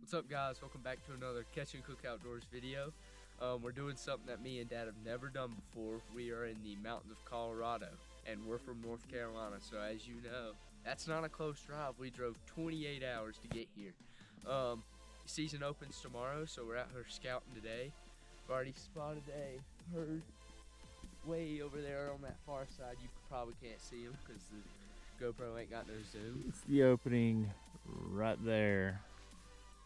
What's up, guys? Welcome back to another Catch and Cook Outdoors video. We're doing something that me and Dad have never done before. We are in the mountains of Colorado, and we're from North Carolina, so as you know, that's not a close drive. We drove 28 hours to get here. Season opens tomorrow, so we're out here scouting today. We've already spotted a herd way over there on that far side. You probably can't see him because the GoPro ain't got no zoom. It's the opening right there.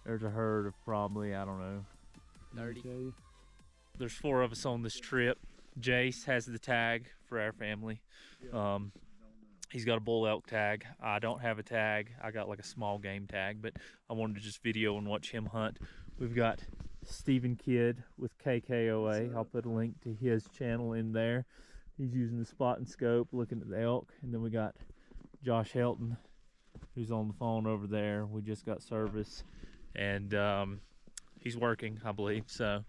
There's a herd of probably, I don't know, 30. There's 4 of us on this trip. Jace has the tag for our family. He's got a bull elk tag. I don't have a tag. I got like a small game tag, but I wanted to just video and watch him hunt. We've got Stephen Kidd with KKOA. I'll put a link to his channel in there. He's using the spot and scope, looking at the elk. And then we got Josh Helton, who's on the phone over there. We just got service, and he's working, I believe, so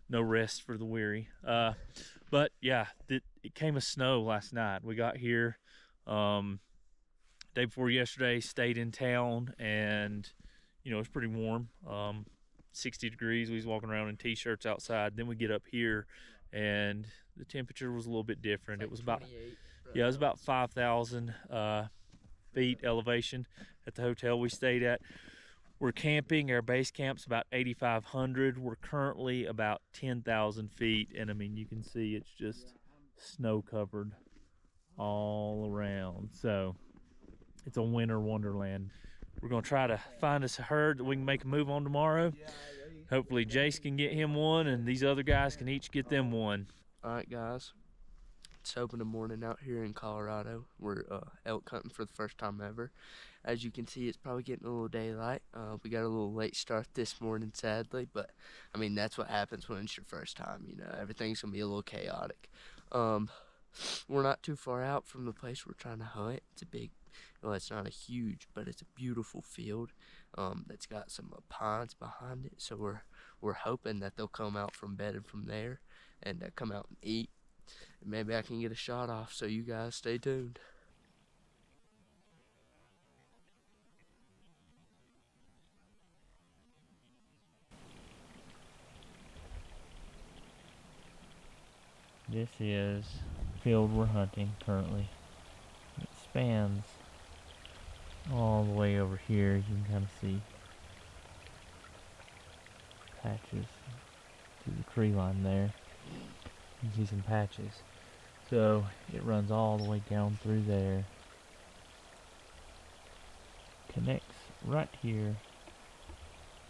no rest for the weary. But yeah, it came a snow last night. We got here day before yesterday, stayed in town, and you know, it's pretty warm, 60 degrees. We was walking around in t-shirts outside. Then we get up here and the temperature was a little bit different. It was about, yeah, it was about 5,000 feet elevation at the hotel we stayed at. We're camping. Our base camp's about 8,500. We're currently about 10,000 feet, and I mean, you can see it's just snow covered all around. So it's a winter wonderland. We're gonna try to find us a herd that we can make a move on tomorrow. Hopefully Jace can get him one, and these other guys can each get them one. All right, guys. It's opening morning out here in Colorado. We're elk hunting for the first time ever. As you can see, it's probably getting a little daylight. We got a little late start this morning, sadly, but I mean, that's what happens when it's your first time. You know, everything's gonna be a little chaotic. We're not too far out from the place we're trying to hunt. It's a big, well, it's not a huge, but it's a beautiful field that's got some pines behind it. So we're hoping that they'll come out from bedded from there and come out and eat. And maybe I can get a shot off, so you guys stay tuned. This is the field we're hunting currently. It spans all the way over here. You can kind of see patches through the tree line there. You can see some patches. So it runs all the way down through there, connects right here,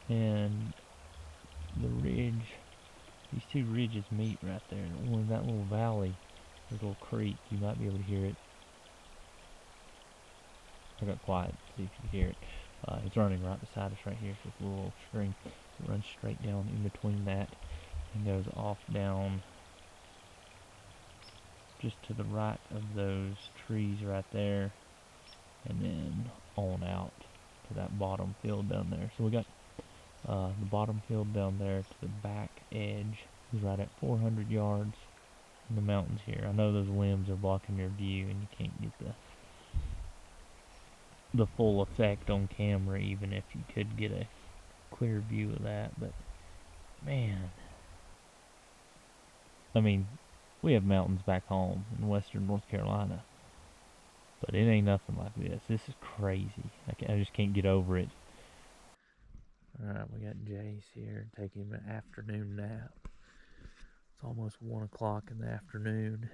and the ridge, these two ridges meet right there. In that little valley, there's a little creek. You might be able to hear it. I got quiet to see if you can hear it. It's running right beside us right here. So it's a little stream. It runs straight down in between that and goes off down just to the right of those trees right there, and then on out to that bottom field down there. So we got the bottom field down there to the back edge is right at 400 yards in the mountains here. I know those limbs are blocking your view and you can't get the full effect on camera, even if you could get a clear view of that. But man, I mean, we have mountains back home in western North Carolina, but it ain't nothing like this. This is crazy. I just can't get over it. Alright, we got Jace here taking an afternoon nap. It's almost 1 o'clock in the afternoon.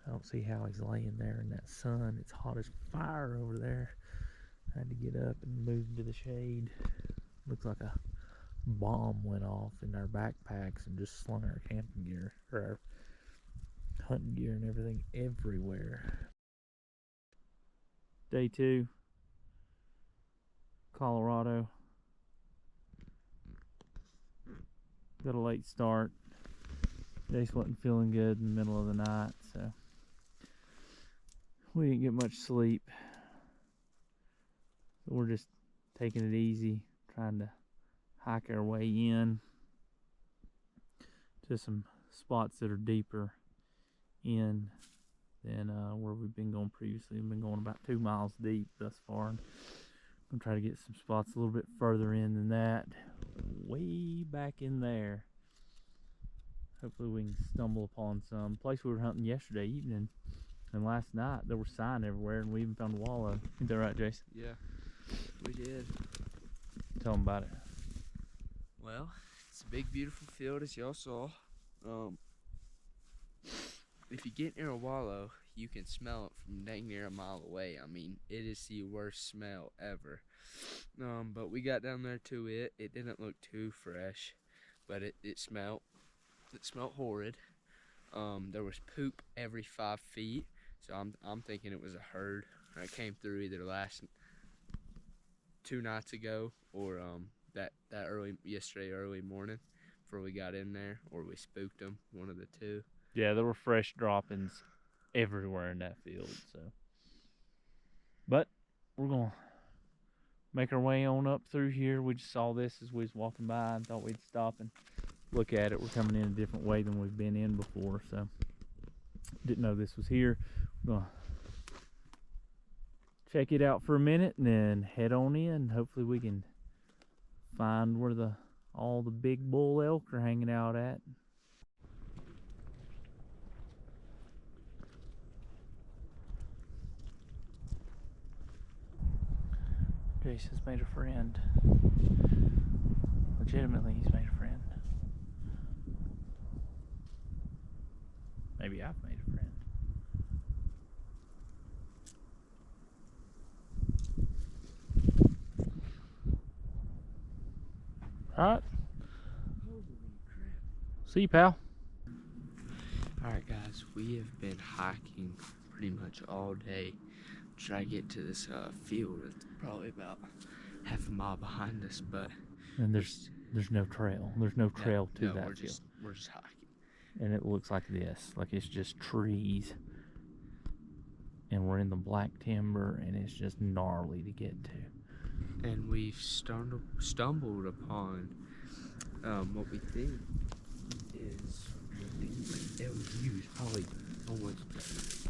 I don't see how he's laying there in that sun. It's hot as fire over there. I had to get up and move to the shade. Looks like a bomb went off in our backpacks and just slung our camping gear, or our hunting gear and everything everywhere. Day 2, Colorado. Got a late start. Jace wasn't feeling good in the middle of the night, so we didn't get much sleep. So we're just taking it easy, trying to hike our way in to some spots that are deeper in than where we've been going previously. We've been going about 2 miles deep thus far. And I'll try to get some spots a little bit further in than that. Way back in there. Hopefully we can stumble upon some place we were hunting yesterday evening. And last night there was sign everywhere, and we even found a wallow. Ain't that right, Jason? Yeah, we did. Tell them about it. Well, it's a big, beautiful field, as y'all saw. If you get near a wallow, you can smell it from dang near a mile away. I mean, it is the worst smell ever. But we got down there to it. It didn't look too fresh, but it smelled horrid. There was poop every 5 feet, so I'm thinking it was a herd. It came through either last 2 nights ago or yesterday early morning before we got in there, or we spooked them, one of the two. Yeah, there were fresh droppings everywhere in that field. So, but we're gonna make our way on up through here. We just saw this as we was walking by and thought we'd stop and look at it. We're coming in a different way than we've been in before, so didn't know this was here. We're gonna check it out for a minute and then head on in. Hopefully we can find where all the big bull elk are hanging out at. Jason's made a friend. Legitimately, he's made a friend. Maybe I've made a friend. Alright. See you, pal. Alright guys, we have been hiking pretty much all day. Try to get to this field. It's probably about half a mile behind us, but and there's no trail. There's no trail to that field. We're just hiking. And it looks like this, like it's just trees. And we're in the black timber, and it's just gnarly to get to. And we've stumbled upon what we think is probably almost.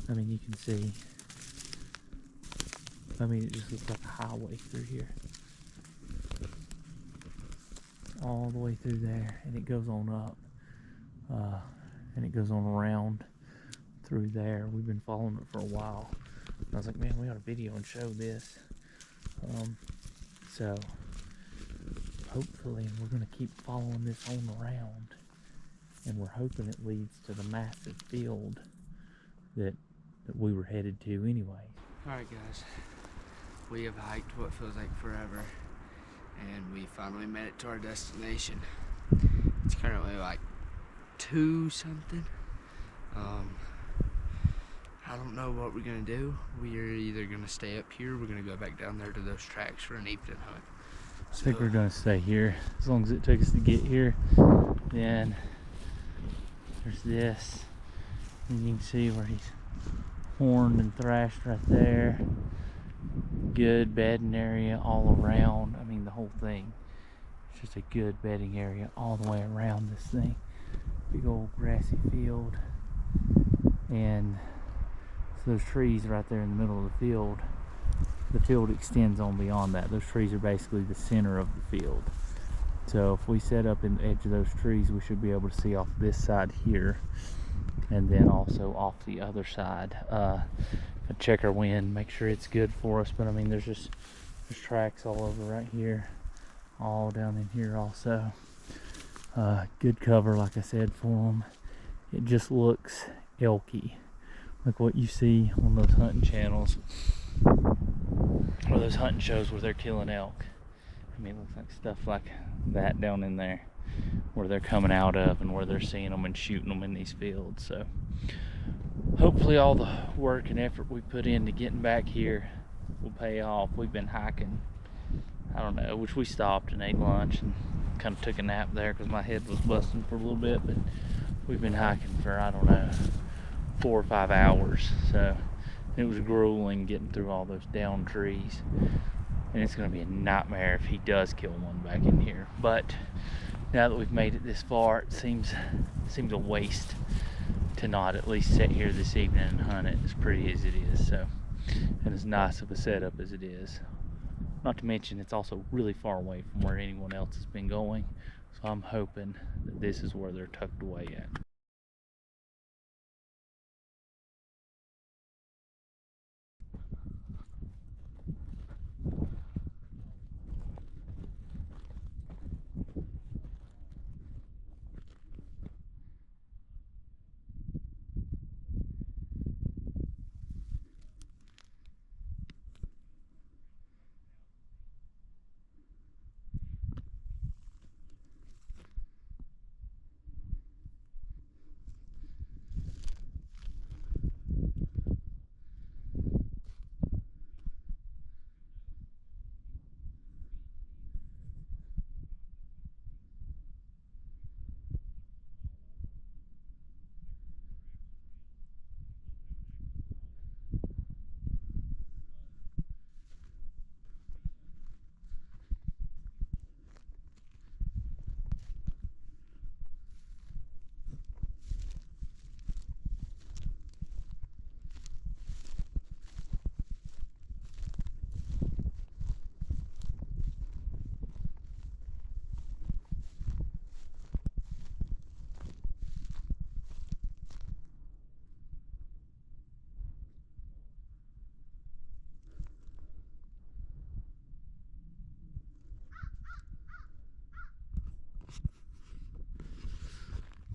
I mean, you can see. I mean, it just looks like a highway through here. All the way through there, and it goes on up. And it goes on around through there. We've been following it for a while. I was like, man, we ought to video and show this. So, hopefully, we're going to keep following this on around. And we're hoping it leads to the massive field that we were headed to anyway. Alright guys, we have hiked what feels like forever, and we finally made it to our destination. It's currently like 2 something. I don't know what we're gonna do. We are either gonna stay up here, or we're gonna go back down there to those tracks for an evening hunt. So, I think we're gonna stay here as long as it took us to get here. Then there's this, and you can see where he's horned and thrashed right there. Good bedding area all around. I mean, the whole thing. It's just a good bedding area all the way around this thing. Big old grassy field. And so those trees right there in the middle of the field extends on beyond that. Those trees are basically the center of the field. So if we set up in the edge of those trees, we should be able to see off this side here, and then also off the other side. Check our wind, make sure it's good for us. But I mean, there's tracks all over right here, all down in here also. Good cover, like I said, for them. It just looks elky, like what you see on those hunting channels or those hunting shows where they're killing elk. I mean, it looks like stuff like that down in there where they're coming out of and where they're seeing them and shooting them in these fields. So hopefully all the work and effort we put into getting back here will pay off. We've been hiking, I don't know, which we stopped and ate lunch and kind of took a nap there because my head was busting for a little bit, but we've been hiking for, I don't know, 4 or 5 hours. So it was grueling getting through all those down trees, and it's going to be a nightmare if he does kill one back in here. But now that we've made it this far, it seems a waste to not at least sit here this evening and hunt it, as pretty as it is. So, and as nice of a setup as it is. Not to mention, it's also really far away from where anyone else has been going. So I'm hoping that this is where they're tucked away at.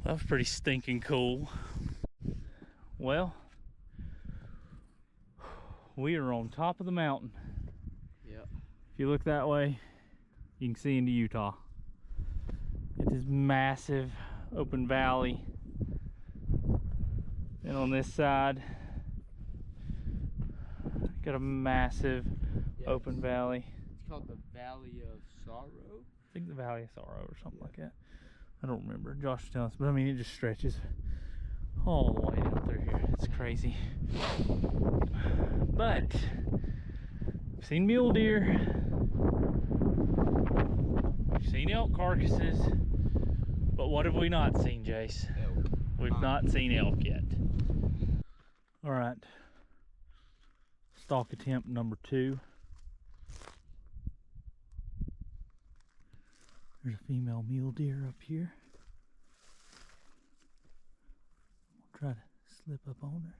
That was pretty stinking cool. Well, we are on top of the mountain. Yep. If you look that way, you can see into Utah. It is massive open valley. And on this side, got a massive open valley. It's called the Valley of Sorrow. I think the Valley of Sorrow or something like that. I don't remember. Josh was telling us, but I mean, it just stretches all the way down through here. It's crazy. But I've seen mule deer, we've seen elk carcasses, but what have we not seen, Jace? Elk. We've not seen elk yet. All right, stalk attempt number 2. There's a female mule deer up here. We'll try to slip up on her.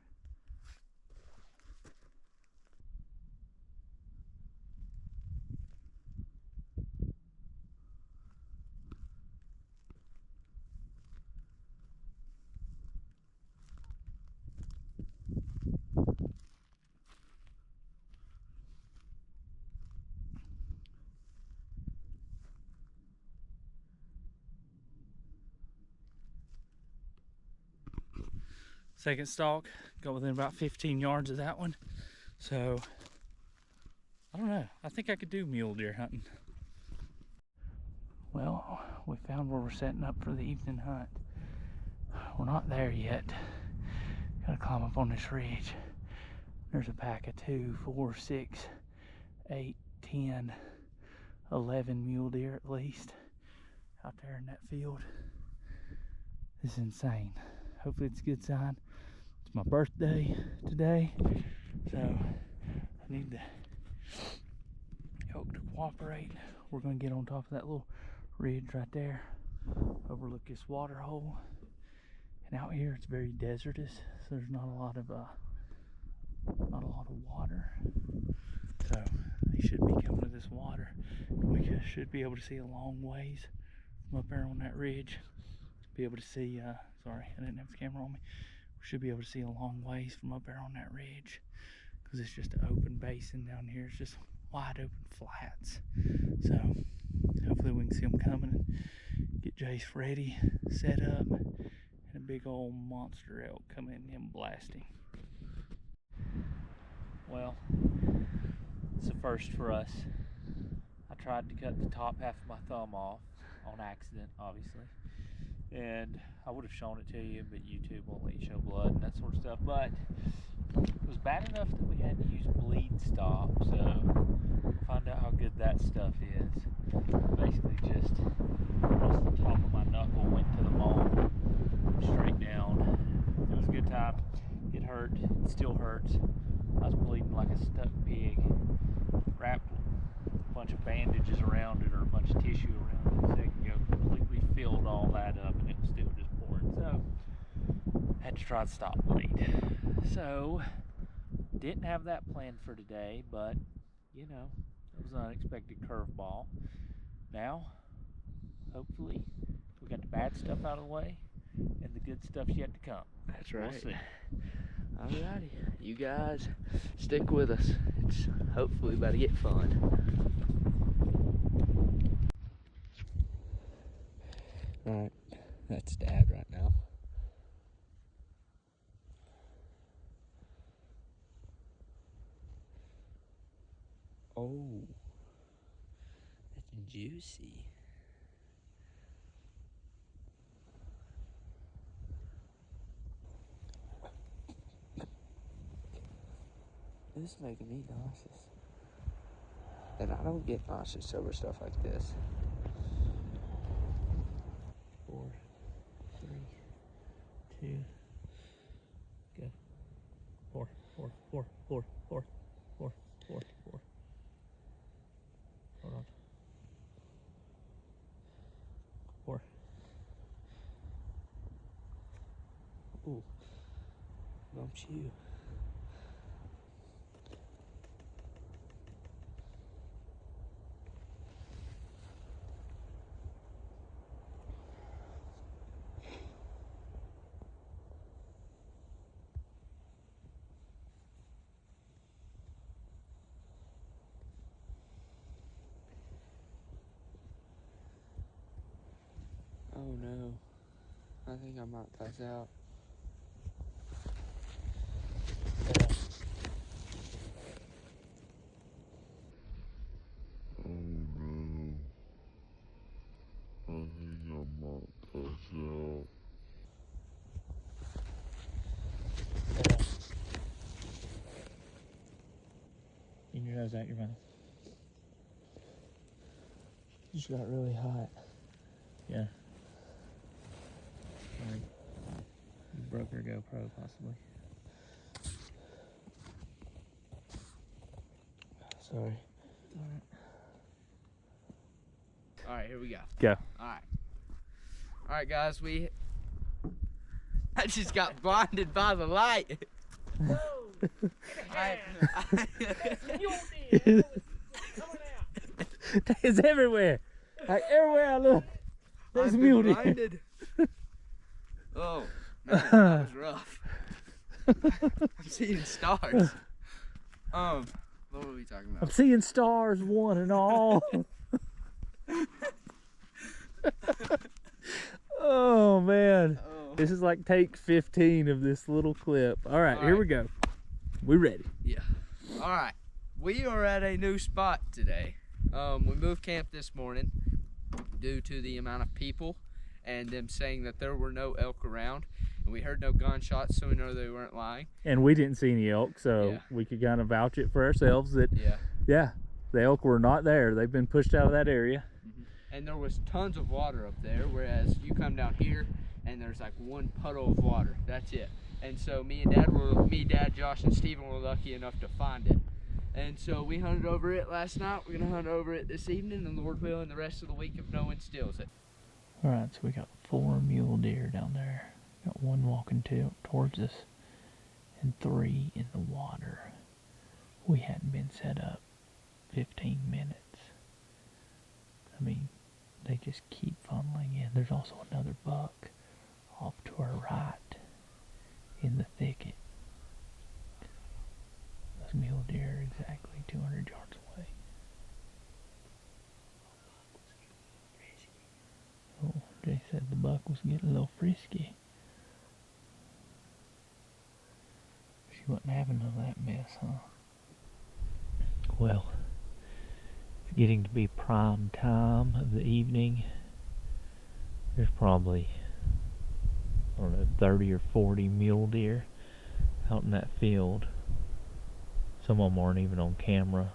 Second stalk, got within about 15 yards of that one. So, I don't know. I think I could do mule deer hunting. Well, we found where we're setting up for the evening hunt. We're not there yet. Gotta climb up on this ridge. There's a pack of 2, 4, 6, 8, 10, 11 mule deer at least out there in that field. This is insane. Hopefully it's a good sign. It's my birthday today, so I need the elk to cooperate. We're gonna get on top of that little ridge right there, overlook this water hole. And out here it's very desertous, so there's not a lot of water. So they should be coming to this water. We should be able to see a long ways from up there on that ridge. Be able to see, sorry, I didn't have the camera on me. We should be able to see a long ways from up there on that ridge, because it's just an open basin down here. It's just wide open flats. So hopefully we can see them coming and get Jace ready, set up, and a big old monster elk coming in and blasting. Well, it's a first for us. I tried to cut the top half of my thumb off on accident, obviously. And I would have shown it to you, but YouTube won't let you show blood and that sort of stuff. But it was bad enough that we had to use bleed stop, so we'll find out how good that stuff is. Basically just across the top of my knuckle, went to the bone, straight down. It was a good time. It hurt, it still hurts. I was bleeding like a stuck pig. Wrapped bandages around it or a bunch of tissue around it a second ago completely filled all that up, and it was still just pouring. So had to try to stop bleed. So didn't have that planned for today, but you know, it was an unexpected curveball. Now, hopefully, we got the bad stuff out of the way, and the good stuff's yet to come. That's right. We'll see. Alrighty, you guys stick with us. It's hopefully about to get fun. Alright, that's Dad right now. Oh, that's juicy. This is making me nauseous. And I don't get nauseous over stuff like this. 4, 3, 2, go. 4, 4, 4, 4, 4, 4, 4, 4. Hold on. 4. Ooh, bumps you. Oh no, I think I might pass out. Oh no, I think I might pass out. In your nose, out your mouth. Just got really hot. Yeah. Sorry. You broke her GoPro, possibly. Sorry. Alright, here we go. Go. Alright guys, I just got blinded by the light. It's everywhere. Like everywhere I look, there's mule deer. Blinded. Oh, man, that was rough. I'm seeing stars. What were we talking about? I'm seeing stars, one and all. Oh man, this is like take 15 of this little clip. All right, here we go. We ready? Yeah. All right, we are at a new spot today. We moved camp this morning due to the amount of people and them saying that there were no elk around, and we heard no gunshots, so we know they weren't lying. And we didn't see any elk, so we could kind of vouch it for ourselves that the elk were not there. They've been pushed out of that area. And there was tons of water up there, whereas you come down here and there's like one puddle of water. That's it. And so me, Dad, Josh, and Steven were lucky enough to find it. And so we hunted over it last night. We're gonna hunt over it this evening, and Lord willing, the rest of the week if no one steals it. All right, so we got 4 mule deer down there. Got 1 walking towards us, and 3 in the water. We hadn't been set up 15 minutes. I mean, they just keep funneling in. There's also another buck off to our right in the thicket. Those mule deer are exactly 200 yards away. Oh, Jay said the buck was getting a little frisky. She wasn't having none of that mess, huh? Well, it's getting to be prime time of the evening. There's probably, I don't know, 30 or 40 mule deer out in that field. Some of them aren't even on camera.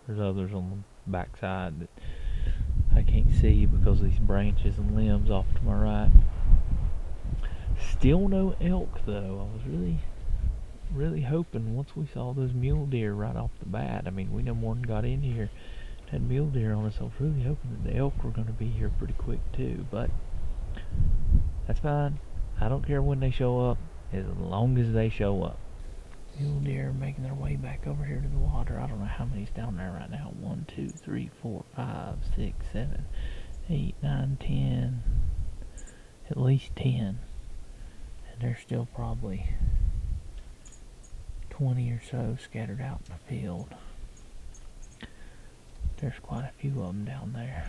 There's others on the backside that I can't see because of these branches and limbs off to my right. Still no elk though. I was really hoping once we saw those mule deer right off the bat. I mean, we no more than got in here had mule deer on us. I was really hoping that the elk were going to be here pretty quick too, but that's fine. I don't care when they show up, as long as they show up. Mule deer making their way back over here to the water. I don't know how many's down there right now. 1, 2, 3, 4, 5, 6, 7, 8, 9, 10. At least 10. And there's still probably 20 or so scattered out in the field. There's quite a few of them down there.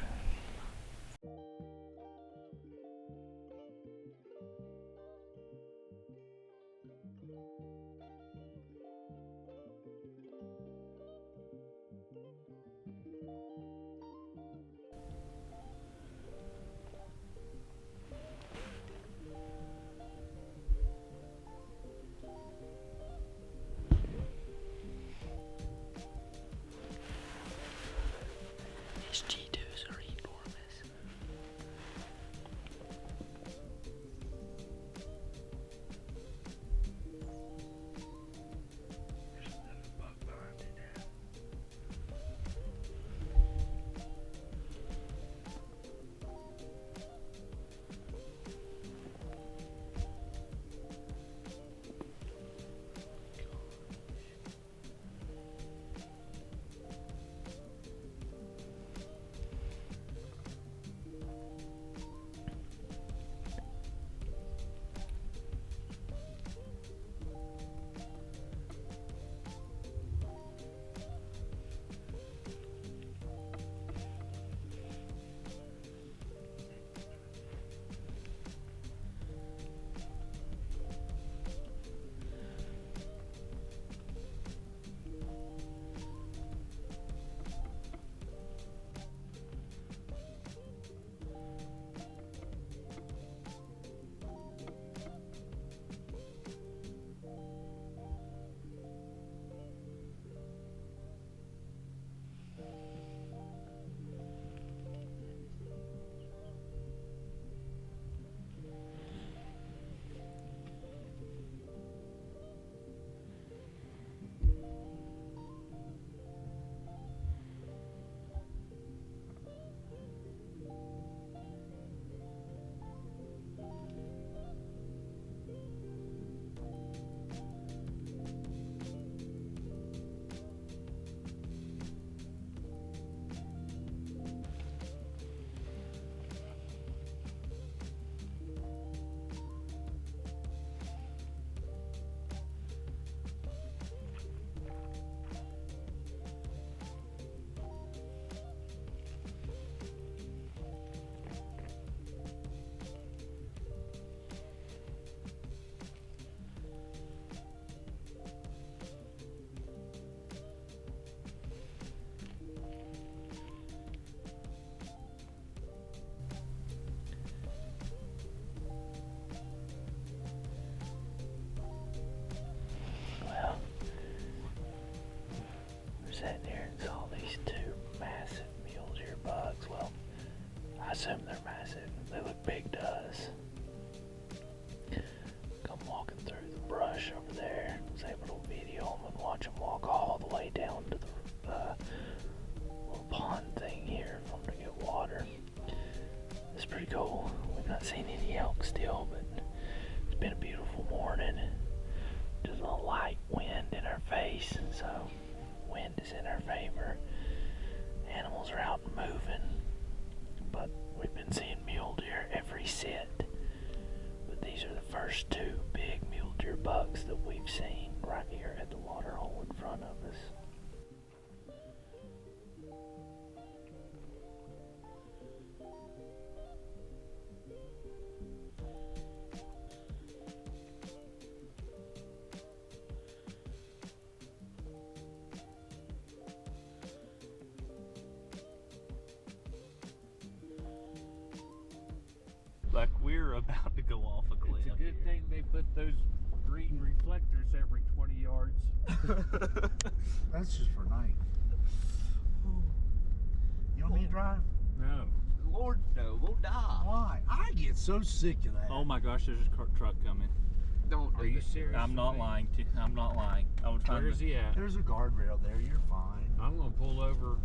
His G2s are enormous. There's another buck behind it now. Sitting here and saw these two massive mule deer bucks. Well, I assume they're massive. They look big to us. Come walking through the brush over there. I was able to video them and watch them walk all the way down to the little pond thing here for them to get water. It's pretty cool. We've not seen any elk still, but it's been a beautiful morning. Just a light wind in our face, so wind is in our favor. Animals are out and moving, but we've been seeing mule deer every sit. But these are the first two big mule deer bucks that we've seen right here at the water hole in front of us. Like we're about to go off a cliff. It's a good thing they put those green reflectors every 20 yards. That's just for night. You want me to drive? No. Lord, no, we'll die. Why? I get so sick of that. Oh my gosh, there's a truck coming. Don't Are do you that. serious? I'm not lying. I'm not lying. I was trying Where is to. he at? There's a guardrail there. You're fine. I'm gonna pull over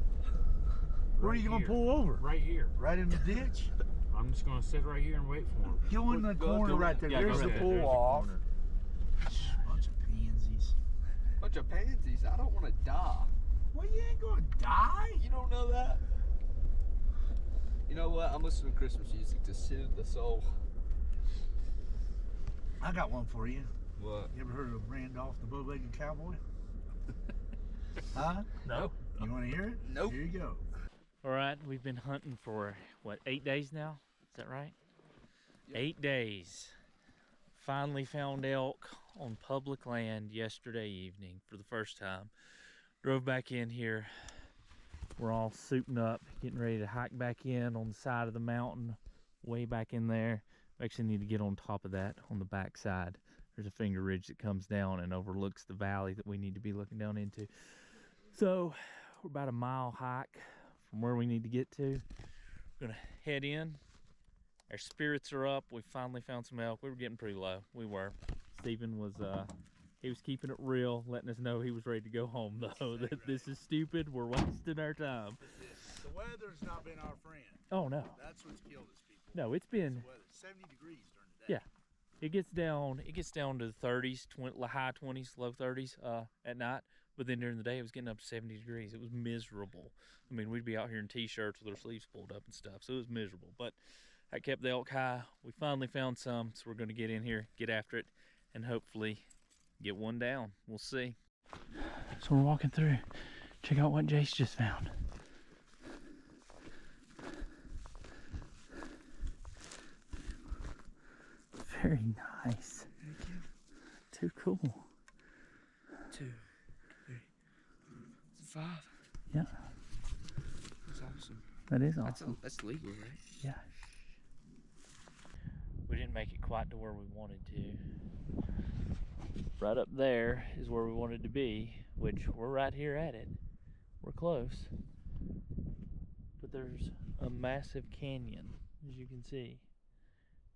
Where are you gonna pull over? Right here. Right in the ditch? I'm just gonna sit right here and wait for him. Go in the corner right there. Yeah, There's go the ahead. pull There's the off. corner. Bunch of pansies. Bunch of pansies. I don't want to die. Well, you ain't gonna die. You don't know that? You know what? I'm listening to Christmas music to soothe the soul. I got one for you. What? You ever heard of Randolph the Bow-Legged Cowboy? Huh? No. You want to hear it? Nope. Here you go. All right, we've been hunting for, what, 8 days now? Is that right? Yep. 8 days. Finally found elk on public land yesterday evening for the first time. Drove back in here. We're all suiting up, getting ready to hike back in on the side of the mountain, way back in there. We actually need to get on top of that on the back side. There's a finger ridge that comes down and overlooks the valley that we need to be looking down into. So we're about a mile hike from where we need to get to. We're gonna head in. Our spirits are up. We finally found some elk. We were getting pretty low. We were. Stephen was he was keeping it real, letting us know he was ready to go home though. That this is stupid. We're wasting our time. The weather's not been our friend. Oh no. That's what's killed us, people. No, it's been 70 degrees during the day. Yeah. It gets down to the 30s, high 20s, low 30s at night. But then during the day, it was getting up to 70 degrees. It was miserable. I mean, we'd be out here in t-shirts with our sleeves pulled up and stuff. So it was miserable. But I kept the elk high. We finally found some, so we're going to get in here, get after it, and hopefully get one down. We'll see. So we're walking through. Check out what Jace just found. Very nice. Thank you. Too cool. 2, 3, 5. Yeah, That's awesome. that is awesome. That's legal, right? Yeah. We didn't make it quite to where we wanted to. Right up there is where we wanted to be, which we're right here at it. We're close. But there's a massive canyon, as you can see,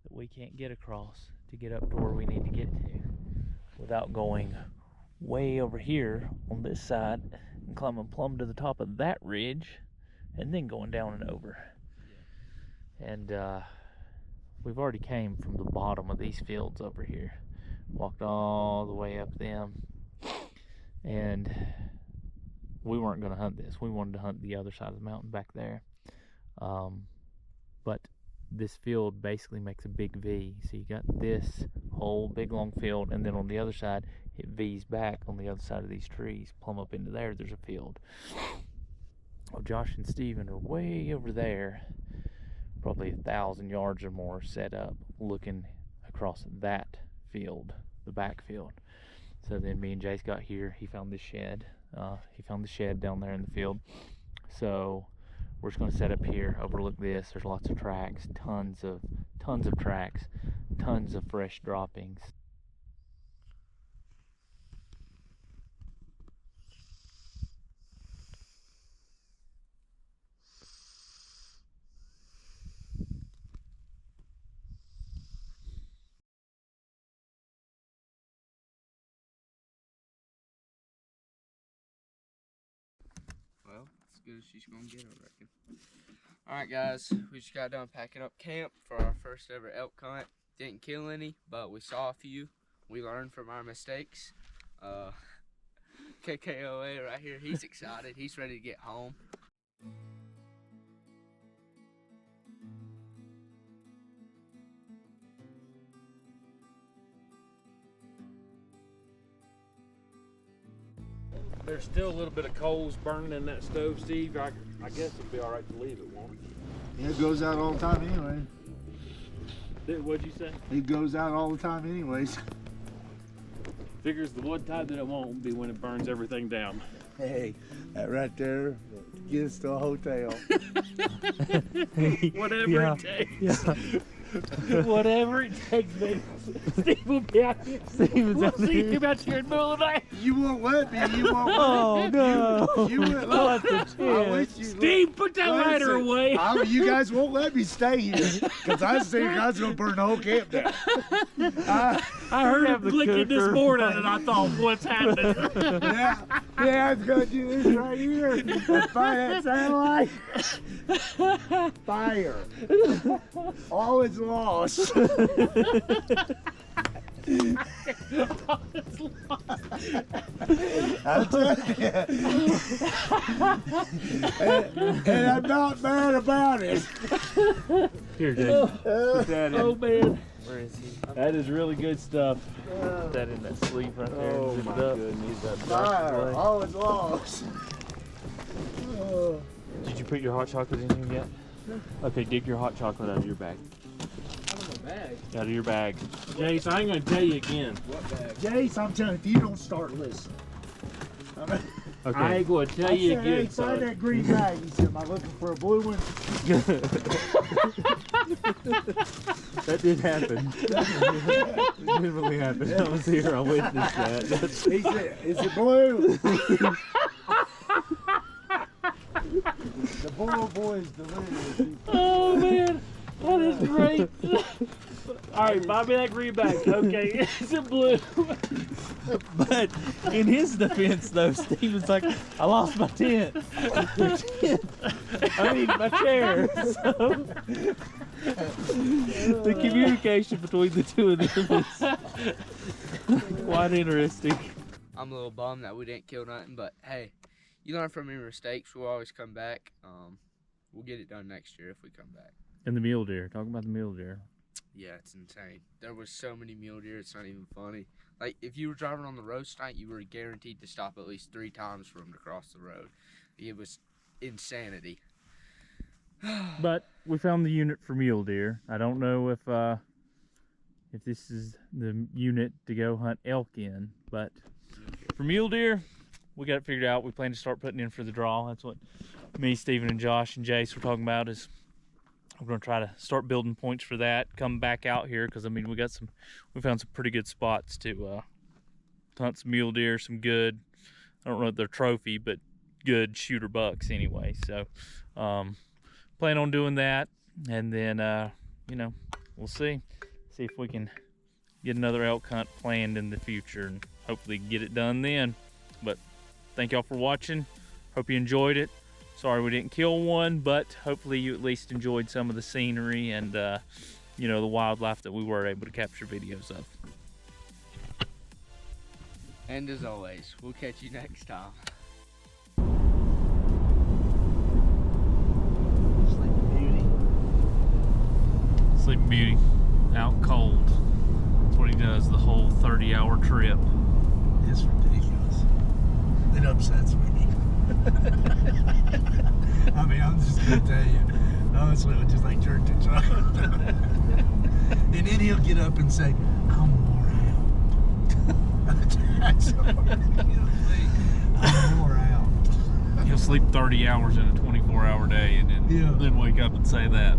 that we can't get across to get up to where we need to get to without going way over here on this side and climbing plumb to the top of that ridge and then going down and over. And we've already came from the bottom of these fields over here, walked all the way up them, and we weren't going to hunt this. We wanted to hunt the other side of the mountain back there. But this field basically makes a big V. So you got this whole big long field, and then on the other side it V's back on the other side of these trees, plumb up into there. There's a field. Well, Josh and Steven are way over there, probably 1,000 yards or more, set up looking across that field, the back field. So then me and Jace got here. He found this shed. He found the shed down there in the field. So we're just going to set up here, overlook this. There's lots of tracks, tons of tracks, tons of fresh droppings. Well, as good as she's gonna get, I reckon. Alright guys, we just got done packing up camp for our first ever elk hunt. Didn't kill any, but we saw a few. We learned from our mistakes. KKOA right here, he's excited. He's ready to get home. There's still a little bit of coals burning in that stove, Steve. I guess it'll be all right to leave it, won't it? Yeah, it goes out all the time anyway. What'd you say? It goes out all the time anyways. Figures the wood type that it won't be when it burns everything down. Hey, that right there gets to a hotel. Whatever it takes. Yeah. Whatever it takes, baby. Steve will be out here. We'll see him out here in the middle of the night. You won't let me. You won't let me. no. You won't let me. I wish you Steve, put that lighter away. You guys won't let me stay here because I see you guys gonna burn the whole camp down. I heard him clicking this morning and I thought, what's happening? Yeah, I was gonna do this right here and fire that satellite. Fire. All is lost. I'll tell you. And I'm not mad about it. Here, Jay. Oh man, Where is he? That is really good stuff. Put that in that sleeve right there. oh Zip my it up. goodness, that Fire. All is lost. Did you put your hot chocolate in here yet? Okay, dig your hot chocolate out of your bag. Out of your bag. Jace, I ain't gonna tell you again. Jace, I'm telling you, if you don't start listening. Okay. I ain't gonna tell you said, hey, again, find son. that green bag. He said, am I looking for a blue one? That did happen. It did really happen. I was here. I witnessed that. He said, is it blue? The boil boy is delicious. Oh man, that is great. All right, buy me that green bag. Okay, it's a blue. But in his defense, though, Steve was like, I lost my tent. I mean, my chair. So the communication between the two of them is quite interesting. I'm a little bummed that we didn't kill nothing, but hey, you learn from your mistakes. We'll always come back. We'll get it done next year if we come back. And the mule deer. Talking about the mule deer. Yeah, it's insane. There was so many mule deer, it's not even funny. Like, if you were driving on the road tonight, you were guaranteed to stop at least 3 times for them to cross the road. It was insanity. But we found the unit for mule deer. I don't know if this is the unit to go hunt elk in, but for mule deer, we got it figured out. We plan to start putting in for the draw. That's what me, Steven, and Josh and Jace were talking about, is we're going to try to start building points for that. Come back out here because I mean we found some pretty good spots to hunt some mule deer, some good, I don't know if they're trophy, but good shooter bucks anyway. So plan on doing that, and then you know, we'll see if we can get another elk hunt planned in the future and hopefully get it done then. But thank y'all for watching. Hope you enjoyed it. Sorry we didn't kill one, but hopefully you at least enjoyed some of the scenery and you know, the wildlife that we were able to capture videos of. And as always, we'll catch you next time. Sleeping Beauty, out cold. That's what he does the whole 30-hour trip. It's ridiculous. It upsets me. I mean, I'm just gonna tell you, honestly, I just like jerked it out. And then he'll get up and say, I'm wore out. That's hard. I'm wore out. He'll sleep 30 hours in a 24-hour day and then wake up and say that.